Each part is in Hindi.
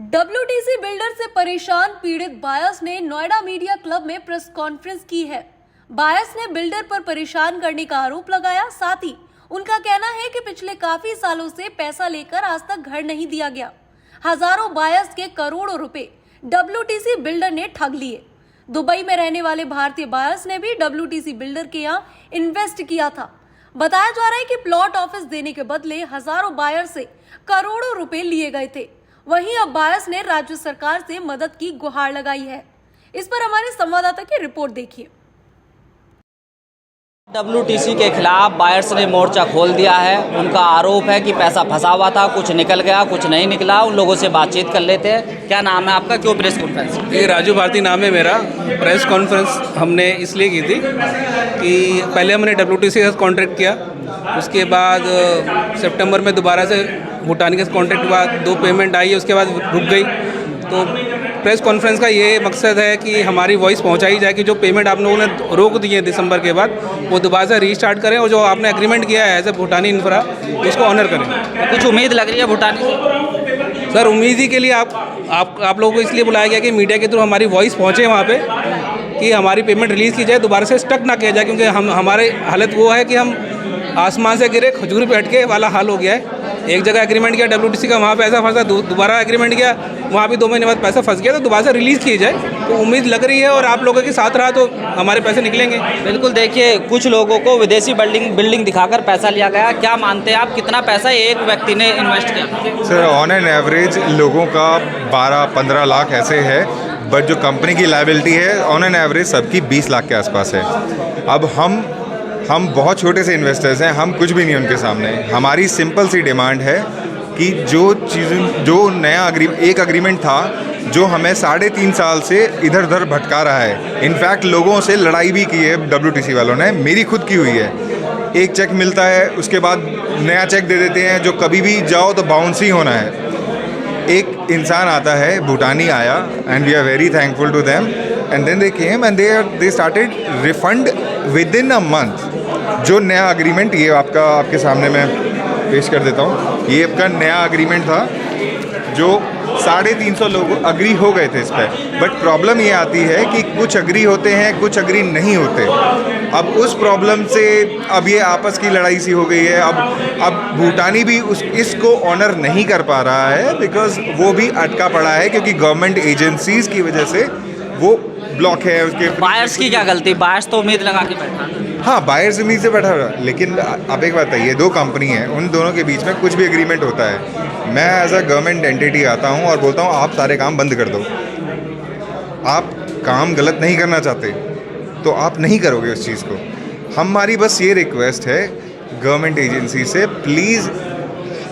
डब्ल्यूटीसी बिल्डर से परेशान पीड़ित बायर्स ने नोएडा मीडिया क्लब में प्रेस कॉन्फ्रेंस की है। बायर्स ने बिल्डर पर परेशान करने का आरोप लगाया। साथ ही उनका कहना है कि पिछले काफी सालों से पैसा लेकर आज तक घर नहीं दिया गया। हजारों बायर्स के करोड़ों रुपए डब्ल्यूटीसी बिल्डर ने ठग लिए। दुबई में रहने वाले भारतीय बायर्स ने भी डब्ल्यूटीसी बिल्डर के यहाँ इन्वेस्ट किया था। बताया जा रहा है कि प्लॉट ऑफिस देने के बदले हजारों बायर से करोड़ों रुपए लिए गए थे। वहीं अब बायर्स ने राज्य सरकार से मदद की गुहार लगाई है। इस पर हमारे संवाददाता की रिपोर्ट देखिए। डब्ल्यूटीसी के खिलाफ बायर्स ने मोर्चा खोल दिया है। उनका आरोप है कि पैसा फंसा हुआ था, कुछ निकल गया, कुछ नहीं निकला। उन लोगों से बातचीत कर लेते हैं। क्या नाम है आपका, क्यों प्रेस कॉन्फ्रेंस? ये राजू भारती नाम है मेरा। प्रेस कॉन्फ्रेंस हमने इसलिए की थी कि पहले हमने डब्ल्यूटीसी के साथ कॉन्ट्रैक्ट किया, उसके बाद सितंबर में दोबारा से भूटान के साथ कॉन्ट्रैक्ट हुआ, 2 पेमेंट आई, उसके बाद रुक गई। तो प्रेस कॉन्फ्रेंस का ये मकसद है कि हमारी वॉइस पहुंचाई जाए कि जो पेमेंट आप लोगों ने रोक दिए दिसंबर के बाद, वो दोबारा से रीस्टार्ट करें और जो आपने एग्रीमेंट किया है एज ए भूटानी इंफ्रा, उसको ऑनर करें। कुछ उम्मीद लग रही है भूटानी से? सर, उम्मीद ही के लिए आप लोगों को इसलिए बुलाया गया कि मीडिया के थ्रू हमारी वॉइस पहुँचे वहाँ पे, कि हमारी पेमेंट रिलीज़ की जाए, दोबारा से स्टक ना किया जाए। क्योंकि हमारे हालत वो है कि हम आसमान से गिरे खजूर पे अटके वाला हाल हो गया है। एक जगह एग्रीमेंट किया डब्ल्यूटीसी का, वहाँ पैसा फंसा, दोबारा एग्रीमेंट किया, वहाँ भी 2 महीने बाद पैसा फंस गया, तो दोबारा से रिलीज़ की जाए। तो उम्मीद लग रही है और आप लोगों के साथ रहा तो हमारे पैसे निकलेंगे। बिल्कुल। देखिए, कुछ लोगों को विदेशी बिल्डिंग दिखाकर पैसा लिया गया। क्या मानते हैं आप, कितना पैसा एक व्यक्ति ने इन्वेस्ट किया? सर, ऑन एन एवरेज लोगों का 12-15 लाख ऐसे है, बट जो कंपनी की लायबिलिटी है ऑन एन एवरेज सबकी 20 लाख के आसपास है। अब हम बहुत छोटे से इन्वेस्टर्स हैं, हम कुछ भी नहीं उनके सामने। हमारी सिंपल सी डिमांड है कि जो नया एक एग्रीमेंट था जो हमें 3.5 साल से इधर उधर भटका रहा है। इनफैक्ट लोगों से लड़ाई भी की है डब्ल्यूटीसी वालों ने, मेरी खुद की हुई है। एक चेक मिलता है, उसके बाद नया चेक दे देते हैं, जो कभी भी जाओ तो बाउंस ही होना है। एक इंसान आता है, भूटानी आया, and we are very thankful to them, and then they came and they started refund within a month. जो नया एग्रीमेंट, ये आपके सामने मैं पेश कर देता हूँ। ये आपका नया एग्रीमेंट था जो 350 लोग अग्री हो गए थे इस पर। बट प्रॉब्लम ये आती है कि कुछ अग्री होते हैं, कुछ अग्री नहीं होते। अब उस प्रॉब्लम से अब ये आपस की लड़ाई सी हो गई है। अब भूटानी भी इसको ऑनर नहीं कर पा रहा है, बिकॉज वो भी अटका पड़ा है, क्योंकि गवर्नमेंट एजेंसीज की वजह से वो ब्लॉक है। उसके बायर्स की क्या गलती? बायर्स तो उम्मीद लगा के बैठा। हाँ, बायर्स उम्मीद से बैठा हुआ, लेकिन अब एक बात है, ये 2 कंपनी है, उन दोनों के बीच में कुछ भी एग्रीमेंट होता है, मैं एज अ गवर्नमेंट एंटिटी आता हूँ और बोलता हूँ आप सारे काम बंद कर दो। आप काम गलत नहीं करना चाहते तो आप नहीं करोगे उस चीज़ को। हमारी बस ये रिक्वेस्ट है गवर्नमेंट एजेंसी से, प्लीज़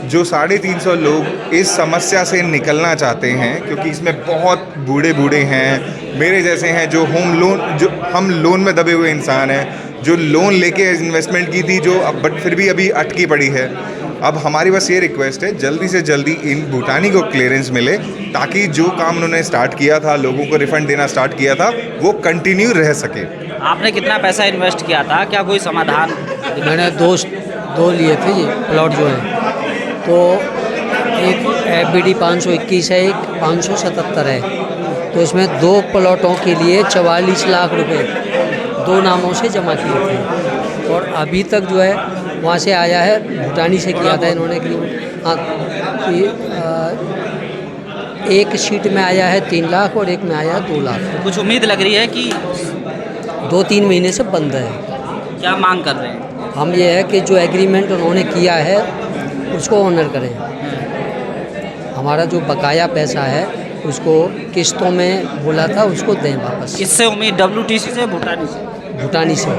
जो 350 लोग इस समस्या से निकलना चाहते हैं, क्योंकि इसमें बहुत बूढ़े हैं, मेरे जैसे हैं, जो हम लोन में दबे हुए इंसान हैं, जो लोन लेके इन्वेस्टमेंट की थी, जो अब बट फिर भी अभी अटकी पड़ी है। अब हमारी बस ये रिक्वेस्ट है, जल्दी से जल्दी इन भूटानी को क्लियरेंस मिले, ताकि जो काम उन्होंने स्टार्ट किया था, लोगों को रिफंड देना स्टार्ट किया था, वो कंटिन्यू रह सके। आपने कितना पैसा इन्वेस्ट किया था? क्या कोई समाधान? मैंने दो लिए थे ये प्लॉट जो है, तो एक FBD 521 है, एक 577 है। तो इसमें 2 प्लॉटों के लिए 44 लाख रुपए 2 नामों से जमा किए थे। और अभी तक जो है वहाँ से आया है, भूटानी से किया था इन्होंने एग्रीमेंट। हाँ, एक शीट में आया है 3 लाख और एक में आया है 2 लाख। कुछ उम्मीद लग रही है कि 2-3 महीने से बंद है। क्या मांग कर रहे हैं हम? ये है कि जो एग्रीमेंट उन्होंने किया है उसको ऑनर करें। हमारा जो बकाया पैसा है उसको किस्तों में बोला था, उसको दें वापस। इससे उम्मीद डब्ल्यूटीसी से, भूटानी से? भूटानी से।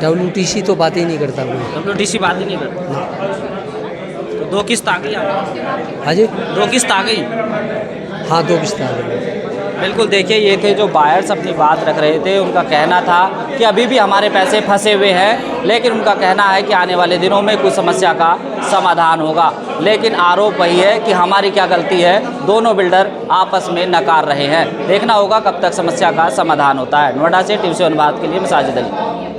डब्ल्यूटीसी तो बात ही नहीं करता कोई। डब्ल्यूटीसी बात ही नहीं करता। तो 2 किस्त आ गई आपकी? हाँ जी, 2 किस्त आ गई। हाँ, 2 किस्त आ गई। बिल्कुल। देखिए, ये थे जो बायर्स अपनी बात रख रहे थे। उनका कहना था कि अभी भी हमारे पैसे फंसे हुए हैं, लेकिन उनका कहना है कि आने वाले दिनों में कुछ समस्या का समाधान होगा। लेकिन आरोप वही है कि हमारी क्या गलती है, दोनों बिल्डर आपस में नकार रहे हैं। देखना होगा कब तक समस्या का समाधान होता है। नोएडा से टीवी 7 बात के लिए मैं साजिद अली।